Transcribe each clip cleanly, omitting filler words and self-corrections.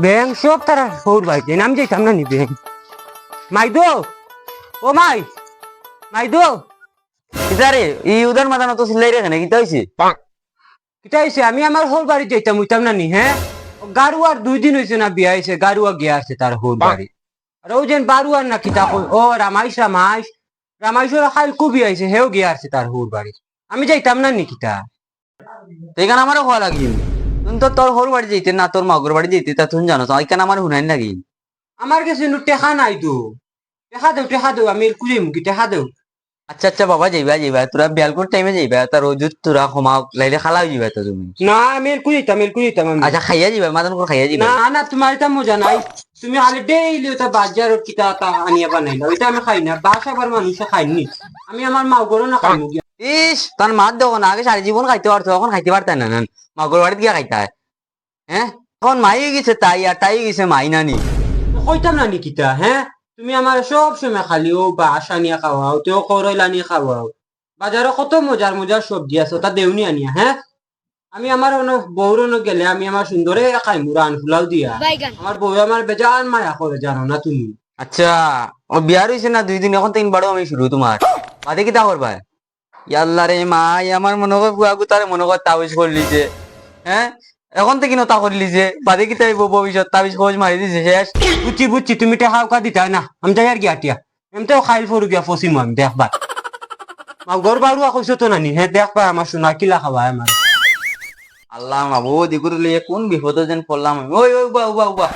ব্যাং সব তারা সৌর বাড়িতে নাম যাইতাম না নি ব্যাং মাইদো ও মাইদো কিতারে ই উদার মাথা তো সিলাই রেখে না কিতা হইছে কিটা হইছে আমি আমার সৌর বাড়ি যাইতাম হইতাম না নি হ্যাঁ গাড়ুয়ার 2 দিন হয়েছে না বিয়া হয়েছে গাড়ুয়া গিয়া আছে তার সৌর বাড়ি আর ও যেন বারুয়ার না কিতা কই ও রামাইশের খাইল কুবি আইছে হেও গিয়া আছে তার সৌর বাড়ি আমি যাইতাম না নি কিতা এখানে আমারও হওয়া লাগিল তুই তো তোর হোর বাড়ি যেতে না তোর মাগুর বাড়ি যেতে তা তুমি জানো এখানে আমার হুনাই লাগিল আমার কাছে টেকা নাই তো টেকা দেও আমি কুড়ে মুখি টেকা দেও আচ্ছা আচ্ছা বাবা যাইবা তোরা বিয়ালকুর টাইমে যাইবা তার রোজুত তোরা ক্ষমা লাইলে খালাও যাইবা তো তুমি না আমি কুড়িতাম আমি আচ্ছা খাইয়া যাইবা মাদন করে খাইয়া যাইবা না না তোমার এটা মজা নাই তুমি খালি ডেইলি ওটা বাজার কিতা তা আনিয়া বানাইলা ওইটা আমি খাই না বাসাবার মানুষে খাইনি আমি আমার মা গরো না খাইমু গিয়া ইস তার মাত দেখো না আগে সারা জীবন খাইতে পারতো এখন খাইতে পারতাম না মাগুর বাড়িতে গিয়া খাইতে হয় হ্যাঁ এখন মাই গেছে তাই আর তাই গেছে মাই নানি কইতাম না নি কিতা হ্যাঁ তুমি আমার সব সময় খালি ও বাস আনিয়া খাওয়াও তেও করইল আনিয়া খাওয়াও বাজারে কত মজার মজার সবজি আছে ওটা দেউনি আনিয়া হ্যাঁ আমি আমার বউরনো গেলে আমি আমার সুন্দরে খাইমু রান ফুলাও দিয়া আমার বউ আমার বেজান মায়া করে জানো না তুমি আচ্ছা ও বিয়ার হয়েছে না 2 দিন এখন 3 বারও আমি শুরু তোমার বাদে কি তা করবা ইয়াল্লা রে মাই আমার মনে হয় বুয়াগু তার মনে কর তাবিজ করলি যে হ্যাঁ এখন থেকে নতা করলি যে বাদে কি তাই ভবিষ্যৎ তাবিজ খোঁজ মারি দিছে শেষ বুঝছি তুমি টেকা উকা দিতা না আমি যাই আর গিয়া টিয়া এমতে খাইল ফরু গিয়া ফসিম আমি দেখবা মা গর বাড়ুয়া কইছো তো নানি হ্যাঁ দেখবা আমার সোনা কিলা খাওয়া আমার আল্লাহ মাবু দিগুর লিয়ে কোন বিপদ যেন পড়লাম ওই ওই উবা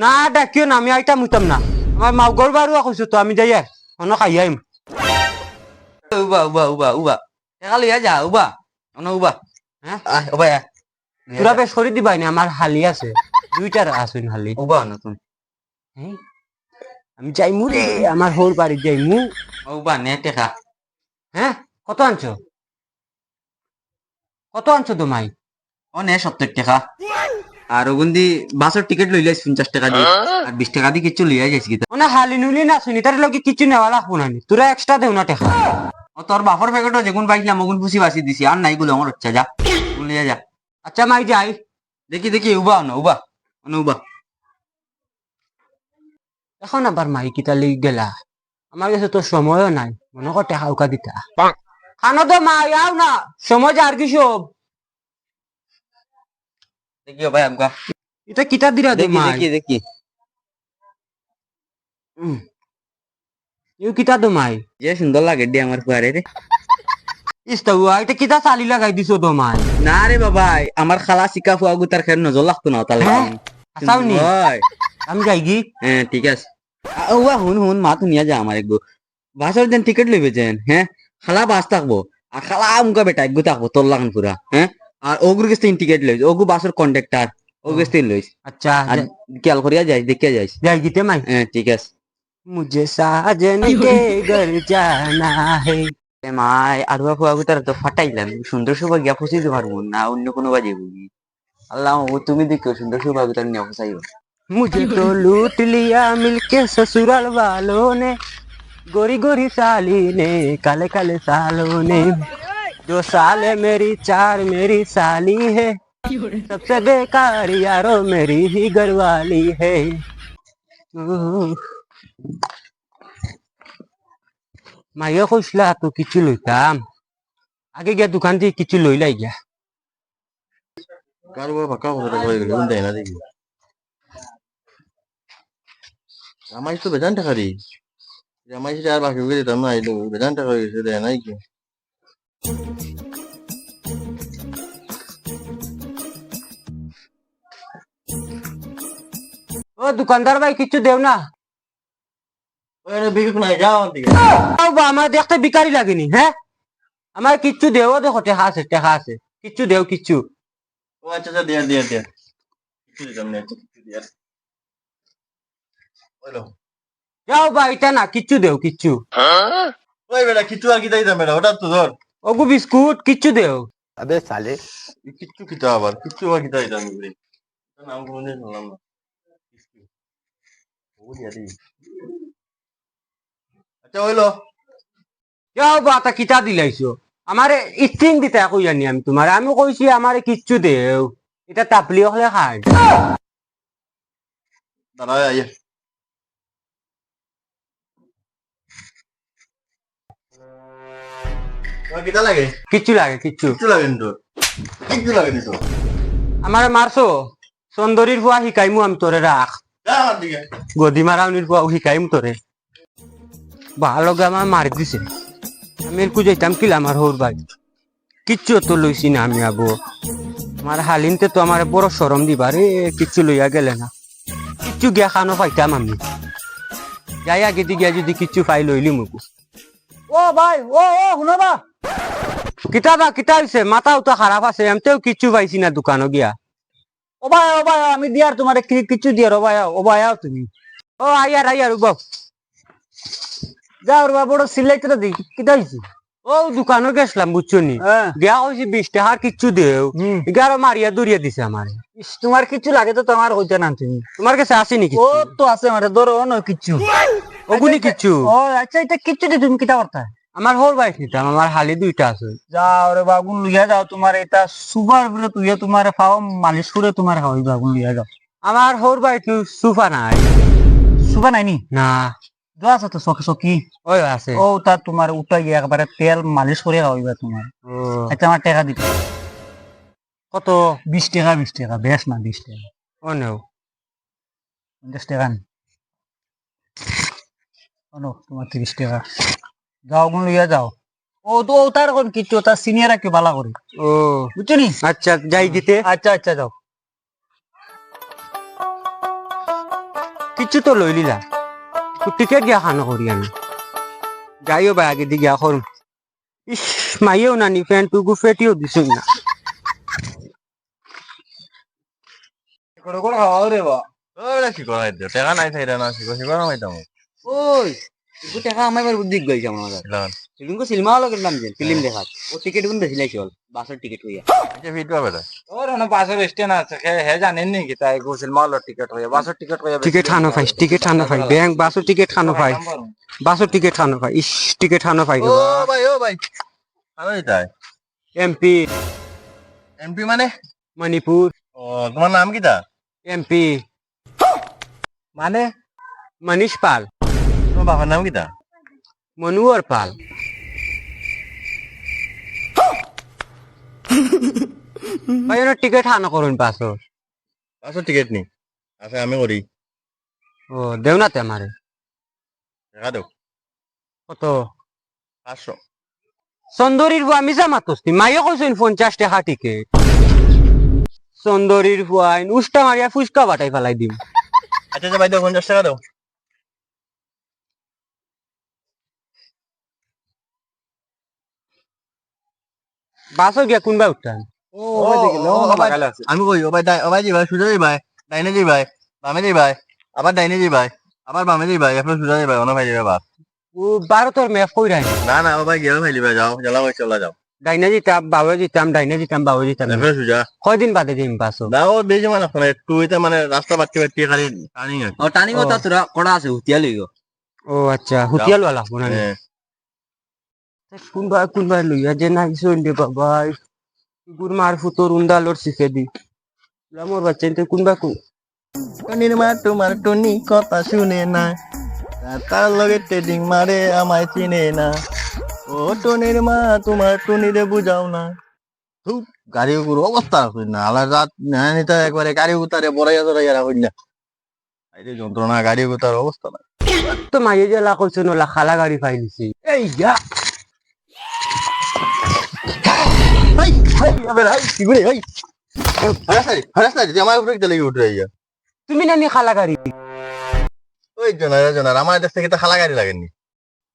না ডাকিও না আমি আইতাম উইতাম না আমার মা গর বাড়ুয়া কইছো তো আমি যাই আর অন্য খাই আইম উবা দেখা লইয়া যা উবা উবা হ্যাঁ উবা তোরা বেশ করে দিবাই না আমার হালি আছে 2টার আসুন হালি উবা নতুন হ্যাঁ আমি যাইমু রে আমার হোর বাড়ি যাইমু উবা নে টেকা হ্যাঁ কত আনছো তোমায় ও নে 70 টাকা আর ওগুন্দি বাসের টিকিট লইলে 50 টাকা দিয়ে আর 20 টাকা দিয়ে কিছু লইয়া যাইছি কি ওনা হালি নুলি না শুনি তার লগে কিছু নেওয়া লাগবো না তোরা এক্সট্রা দেও না টেকা ও তোর বাপর প্যাকেটও যেগুন পাইছিলাম ওগুন খুশি বাসি দিছি আর নাই গুলো আমার হচ্ছে যা লইয়া যা আচ্ছা মাই যাই দেখি উবা উবা উবা এখন আবার মাই কিতা লিখ গেলা আমার কাছে তো সময়ও নাই মনে কর টেকা উকা দিতা খানো তো মা আও না সময় আর কি সব দেখি ভাই আমকা এটা কিতা দিরা দে মা দেখি ইউ কিতা দো মাই যে সুন্দর লাগে ডি আমার ফুয়ারে রে ইস্তাউয়া এটা কিতা চালি লাগাই দিছো তো মাই না রে বাবা আমার খালা শিকা ফুয়া গুতার খের নজর লাগতো না তাহলে আসাওনি আমি যাই গি হ্যাঁ ঠিক আছে উয়া হুন মা তুনিয়া যা আমার একগো বাসের যেন টিকিট লইবে যেন হ্যাঁ খালা বাস থাকবো আর খালা আমকা বেটা একগো থাকবো তোর লাগান পুরা হ্যাঁ আর ওগুর কাছ থেকে টিকিট লইস ওগু বাসের কন্ডাক্টর ওগুর কাছ থেকে লইস আচ্ছা আর খেয়াল করিয়া যাইস দেখিয়া যাইস যাই গিতে মাই হ্যাঁ ঠিক আছে मुझे साजन के घर जाना है মাই আরুয়া ফুয়া গুতার তো ফাটাইলাম সুন্দর শোভা গিয়া ফসিতে পারবো না অন্য কোনো বাজে বুঝি আল্লাহ ও তুমি দেখো সুন্দর শোভা গুতার নিয়ে ফসাইও मुझे तो लूट लिया मिलके ससुराल वालों ने गोरी गोरी साली ने काले काले सालों ने जो साले मेरी चार मेरी साली है सबसे बेकार यारो मेरी ही घरवाली है মাইয়া কইসলা তো কিছু লইতাম আগে গিয়া দোকান থেকে কিছু লইলাই গিয়া কারবার ফাঁকা কথা হয়ে গেল দেয় না দেখি জামাই তো বেজান টাকা রে জামাই সেটা আর বাকি করে দিতাম না আইলো বেজান টাকা হয়ে গেছে দেয় নাই কি ও দোকানদার ভাই কিছু দেও না ওই বিক্রি নাই যাও দিকে আমার দেখতে বিকারি লাগেনি হ্যাঁ আমার কিচ্ছু দেও দেখো টেকা আছে কিচ্ছু দেও কিচ্ছু ও আচ্ছা আচ্ছা দিয়া কিছু দিতাম না কিছু দিয়া ওইলো যাও বা এটা না কিচ্ছু দেও কিচ্ছু ওই বেটা কিছু আর কি দিতাম বেটা ওটা তো ধর ওগু বিস্কুট কিচ্ছু দেও अबे साले কিচ্ছু কিতা আবার কিচ্ছু আর কি দিতাম রে নাম কোনদিন শুনলাম না ও দিয়া দি আচ্ছা ওইলো যাও বা তা কিতা দিলাইছো আমারে স্টিং দিতে কইয়ানি আমি তোমার আমি কইছি আমারে কিচ্ছু দেও এটা তাপলি হলে খাই দাঁড়া আইয়া তোমার কিটা লাগে কিচ্ছু লাগে কিচ্ছু কিচ্ছু লাগে নি তোর কিচ্ছু লাগে নি তোর আমার মারছো সুন্দরীর ফুয়া শিকাইমু আমি তোরে রাখ যা আমার দিকে গদি মারাউনির ফুয়া শিকাইমু তোরে ভালো আমার মারি দিছে আমি এরকু যাইতাম কিলা আমার হোর ভাই কিচ্ছু তো লইছি না আমি আবু আমার হালিনতে তো আমার বড় সরম দিবা রে কিচ্ছু লইয়া গেলে না কিচ্ছু গিয়া খানো পাইতাম আমি যাই আগে দি গিয়া যদি কিচ্ছু পাই লইলি মুকু ও ভাই ও শুনো বা কিতা হইছে মাথাও তো খারাপ আছে আমিতেও কিচ্ছু পাইছি না দোকানো গিয়া ও ভাই আমি দিয়ার তোমার কিচ্ছু দিয়ার ও ভাই তুমি ও আইয়ার উবাও যাও রে বড় সিলাইতে দি কিতা হইছে ও দোকানে গেছিলাম বুঝছো নি গিয়া হইছে 20 টাকার কিচ্ছু দেও 11 মারিয়া দuriya দিছে আমার তোমার কিচ্ছু লাগে তো তোমার হইতে না তুমি তোমার কাছে আছে নি ও তো আছে মানে ধরো না কিচ্ছু ওগুনি কিচ্ছু ও আচ্ছা এটা কিচ্ছু দি তুমি কিতা করতা আমার হোর বাইক নিতাম আমার হালি দুইটা আছে যাও রে বাগুন লইয়া যাও তোমার এটা সুপার বলে তুই তোমার ফাও মালিশ করে তোমার খাওয়াই বাগুন লইয়া যাও আমার হোর বাইক সুফা নাই সুফা নাই নি না দো আছে তো সকি ওই আছে ও তা তোমার উঠাই একবারে তেল মালিশ করে খাওয়াইবা তোমার আচ্ছা আমার টাকা দিতে কত 20 টাকা বেশ না 20 টাকা ও নেও 50 টাকা ও নো তোমার 30 টাকা যাও গুণ লইয়া যাও ও তো তার কোন কিছু তার সিনিয়র কি বালা করে ও বুঝছো নি আচ্ছা যাই দিতে আচ্ছা যাও কিছু তো লইলিলা টিকেট গিয়া খানো করি আমি যাইও বা আগে দিয়ে গিয়া করুন ইস মাইও নানি ফ্যান টুকু ফেটিও দিছ না খাওয়াও রে বা ওরা কি করা হইতো টাকা নাই থাইরা না শিকো না হইতাম ওই একটু টাকা আমার বুদ্ধি গইছে আমার সেদিন কো সিনেমা হলো গেলাম যে ফিল্ম দেখাত ও টিকিট কোন বেশি লাইছে বাসের টিকিট হইয়া আচ্ছা ফিট পাবে না ওর না বাসের স্ট্যান্ড আছে হে জানেন নি কি তাই গোসল মাল টিকিট হইয়া বাসের টিকিট হইয়া টিকিট খানো পাই ব্যাংক বাসের টিকিট খানো পাই বাসের টিকিট খানো পাই ইস টিকিট খানো পাই ও ভাই ভালো তাই এমপি মানে মণিপুর ও তোমার নাম কিটা এমপি মানে মনীষ পাল তোমার বাবার নাম কিটা মনোহর পাল ভাই ওনার টিকিট খানো করুন পাসও বাসের টিকিট নি আচ্ছা আমি করি ও দেও না তে আমারে টাকা দাও কত 500 সুন্দরীর বুয়া আমি জামাতস্তি মাইয়া কইছেন 50 টাকা টিকিট সুন্দরীর বুয়াইন উষ্টা মারিয়া ফুসকা বাটাই ফেলাই দিম আচ্ছা ভাই দাও 50 টাকা দাও বাসও গিয়া কোনবা উঠান আমি কই ও ভাই জি ভাই সুজা জি ভাই ডাইনে জি ভাই বামে জি ভাই আবার ডাইনে জি ভাই আবার বামে জি ভাই আপনার সুজা জি ভাই অন্য ভাই যাবে বাস ও ভারতের ম্যাপ কই রাই না ও ভাই গিয়ে ভাই লিবা যাও জ্বালা ভাই চলা যাও ডাইনা জিতাম বাবা জিতাম ডাইনা জিতাম বাবা জিতাম আপনার সুজা কয়দিন বাদে দিম বাসও না ও বেজে মানে এখন একটু এটা মানে রাস্তা বাটতে খালি টার্নিং আছে ও টানি কথা তোরা কড়া আছে হুতিয়া লইগো ও আচ্ছা হুতিয়াল वाला কোনা হ্যাঁ কোনবা লইয়া যে না কিছু দে বাবা গুর মার ফুতর উন্দালোর শিখে দি মোর বাচ্চা তো কোনবা কোন টনির মা তোমার টনি কথা শুনে না তার লগে ট্রেডিং মারে আমায় চিনে না ও টনির মা তোমার টনিরে বুঝাও না গাড়ি অবস্থা আছে না আলার রাত নিতে একবারে গাড়ি উতারে বড়াইয়া জড়াইয়া রাখুন না এই যে যন্ত্রণা গাড়ি উতার অবস্থা না তো মাইয়ে জেলা কইছ নলা খালা গাড়ি পাইলিছি এই যা আমার উপরে লেগে উঠে তুমি নানি খালা গাড়ি ওই জনার আমার দেশ থেকে তো খালা গাড়ি লাগেনি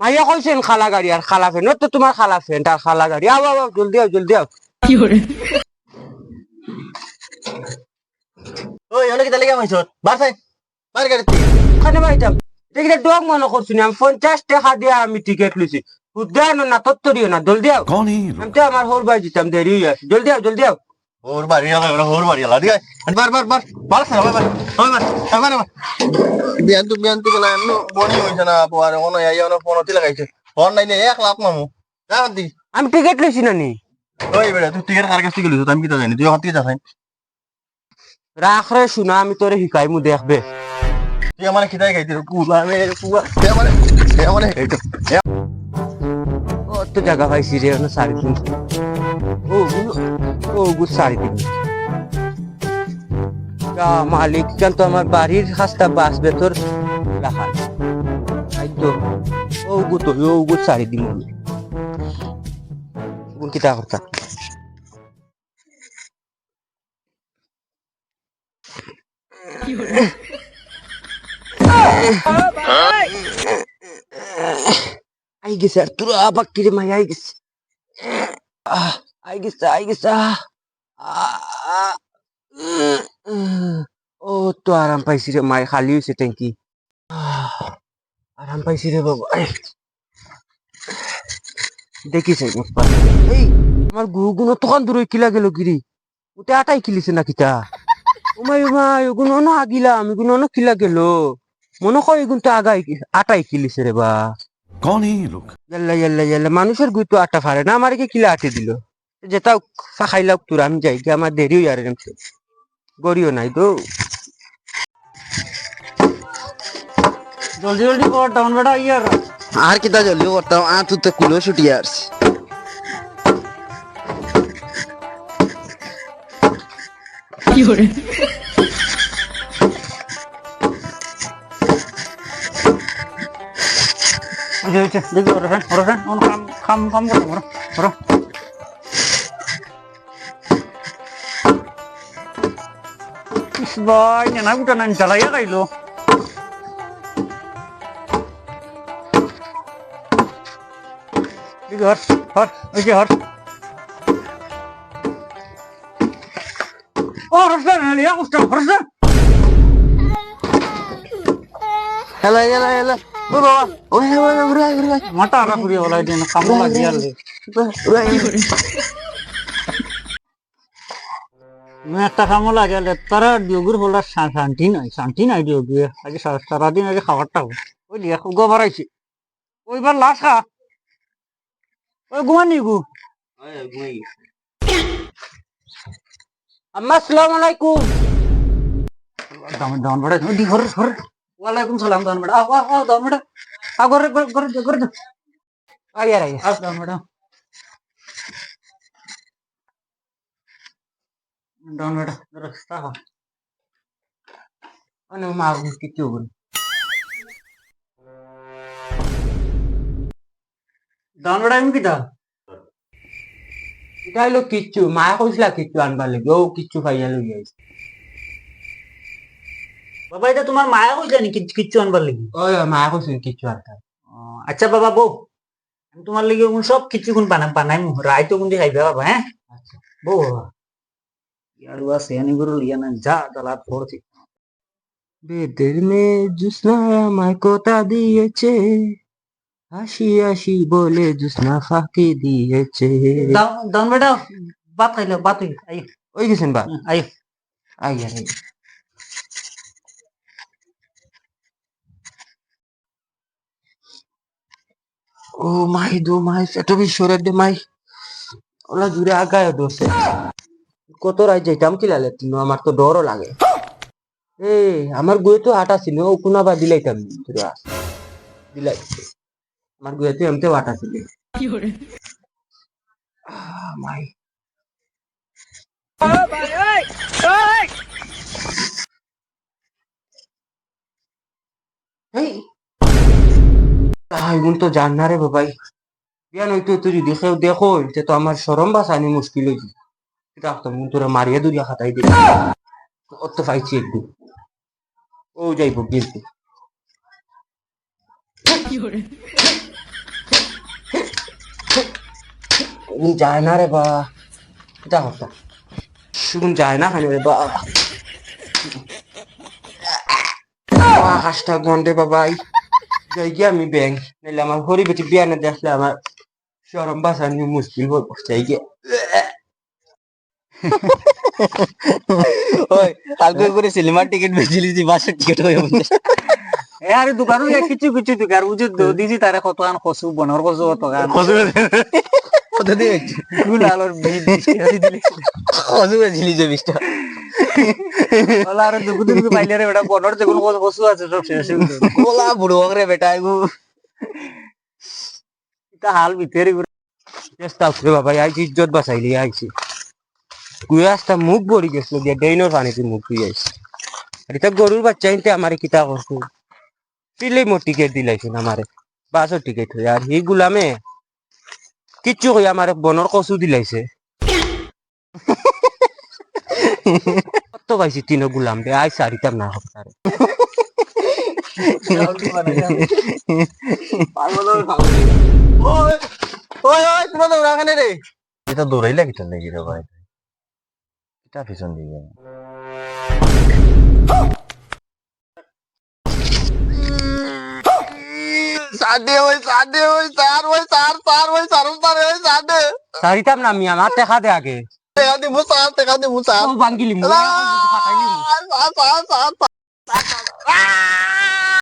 মাইয়া কইছেন খালা গাড়ি আর খালা ফেন তো তোমার খালা ফেন তার খালা গাড়ি আও আও জলদি আও ওই অনেক তালে কেমন বাসাই বার গাড়ি খানে বাইতাম দেখলে ডগ মনে করছিনি আমি 50 টাকা দিয়ে আমি টিকিট লইছি উদ্যান না তত্তরিও না জলদি আও আমি তো আমার হোর বাই জিতাম দেরি হই আছে জলদি আও হোর বাড়ি আলা ঠিক আছে বার বাল সারা বার বিয়ান্তি বলা বনি হইছে না পোয়ার মনে আইয়া না ফোন লাগাইছে ফোন নাই নে 1 লাখ মামু যা দি আমি টিকিট লইছি না নি ওই বেটা তুই টিকিট কার কাছ থেকে লইছ আমি কি তো জানি তুই হাতে যাস রাখ রে শুনা আমি তোরে শিকাইমু দেখবে তুই আমার খিদাই খাইতে পুয়া মেরে পুয়া তুই আমার খাইতে কত জায়গা পাইছি রে ওখানে সারি দিন ও গু সারি দিন মালিক কেন তো আমার বাড়ির রাস্তা বাঁচবে তোর রাখা তো ও গু সারি দিন গুণ কিতা করতা আই গেছে আর তোর আবার কিরে মাই আই গেছে আই গেছে ও তো আরাম পাইছি রে মাই খালি হয়েছে ট্যাঙ্কি আরাম পাইছি রে বাবা দেখিস এই আমার গুগুনো তখন দূরে কিলা গেল কিরি ওতে আটাই কিলিছে না কিতা উমাই ওগুলো না আগিলাম এগুলো না কিলা গেল মনে হয় এগুলো তো আগাই আটাই কিলিছে রে বা कौन है ये लोग ইয়াল্লা মানুষের গুই তো আটা ফারে না আমারে কি কিলা আটে দিল যেটা খাইলাম তোর আমি যাই কি আমার দেরিও আর গড়িও নাই তো জলদি জলদি কর ডাউন বেটা ইয়ার আর কিতা জলদি করতাম তুই তো কুলো ছুটি আসছি দেখি ওরা খাম করো ভাই না গুটা না চালাইয়া গাইলো দেখি হর ওই যে হর ও রসা লিয়া উস্তা রসা হেলা বাবা ওই উড়াই মাটা আরা করি ওলাই দিন কাম লাগিয়া লে একটা কামও লাগে তারা ডিওগুর হল শান্তি নাই ডিওগু আগে সারাদিন আগে খাবারটা ওই লিয়া খুব গোবর আইছে ওইবার লাশ খা ওই ঘুমানি গু আম্মা আসসালামু আলাইকুম দাম বড় দি হর ওয়ালাইকুম সালাম দাম বড় আও দাম বড় আ গরে আইয়ার আস দাম বড় দাম বড় রাস্তা অনেক মা কিছু বল দাম বড় এমন কিটা এটা হলো কিচ্ছু মা কইসলা কিচ্ছু আনবার লাগে ও কিচ্ছু খাইয়া লই আইছে বাবা এটা তোমার মায়া কইছে নি কিচ্ছু আনবার লাগি ওই মা কইছেন কিচ্ছু আনতাম আচ্ছা বাবা বউ আমি তোমার লাগি সব কিছু কোন বানাই রাই তো কোন খাইবে বাবা হ্যাঁ আচ্ছা বউ বাবা ইয়ার আছে আনি গুরু লিয়া না যা দালাত পড়ছি বেদের মে জুসনা আমায় কথা দিয়েছে হাসি বলে জুসনা ফাঁকি দিয়েছে দাম বেটা বাত খাইলে বাত হই আই ওই গেছেন বা আই আইয়া ও মাই দো মাই এত বিশ্বরের দে মাই ওলা জুড়ে আগায় দোষে কত রাত যাইতাম কি লালে তিনো আমার তো ডরও লাগে আমার গুয়ে তো আটা ছিল ও কোনা বা দিলাইতাম দিলাই আমার গুয়ে তো এমতে আটা ছিল মাই এগুন তো জান না রে বাবাই বিয়ান হইতো তুই যদি দেখো তো আমার সরম বাঁচানি মুশকিল হয়েছে রাখতাম তোরা মারিয়া দুরিয়া খাতাই দিবি অত পাইছি একটু ও যাইব কিন্তু যায় না রে বা এটা করতাম শুন যায় না খানি রে বা আকাশটা গন্ডে বাবাই যাই গিয়ে আমি ব্যাংক নাইলে আমার হরি বেটি বিয়ানে দেখলে আমার সরম বাঁচানি মুশকিল হয়ে যাই গিয়ে ওই কালকে করে সিনেমার টিকিট বেচিলি দি বাসের টিকিট হয়ে এ আরে দোকানও কিছু দোকান বুঝে দিছি তারা কত গান কসু বনর কসু কত গান কত দিয়ে গুলালোর বিল দিলি কত বেচিলি যে বিশটা ওলা আর দুগু দুগু পাইলে রে বেটা বনর দেখুন কত কসু আছে সব শেষ হয়ে গেল কোলা বুড়ো রে বেটা এগু এটা হাল ভিতরে চেষ্টা করে বাবা আইছি ইজ্জত বাঁচাইলি আইছি কুয়ে আসতা মুখ ভরি গেছিল দিয়ে ডেইনোর পানিতে মুখ ধুই আইছি আর এটা গরুর বাচ্চা ইনতে আমারে কিতা করছো পিলে মোর টিকেট দিলাইছেন আমারে বাসর টিকেট হয়ে আর হি গুলামে কিচ্ছু কই আমারে বনর কচু দিলাইছে কত পাইছি তিনো গুলাম রে আই সারিতাম না হপ্তারে ওই ওই ওই তোমার দৌড়া খানে রে এটা দৌড়াইলা কিটা নাকি রে ভাই এটা পিছন দিকে সাডে ওই সাডে ওই সার ওই সার সার ওই সার সার ওই সাডে সারিতাম না আমি আমার দেখা দে আগে দেখা দি মুসা বাঙ্গিলি সার সার সার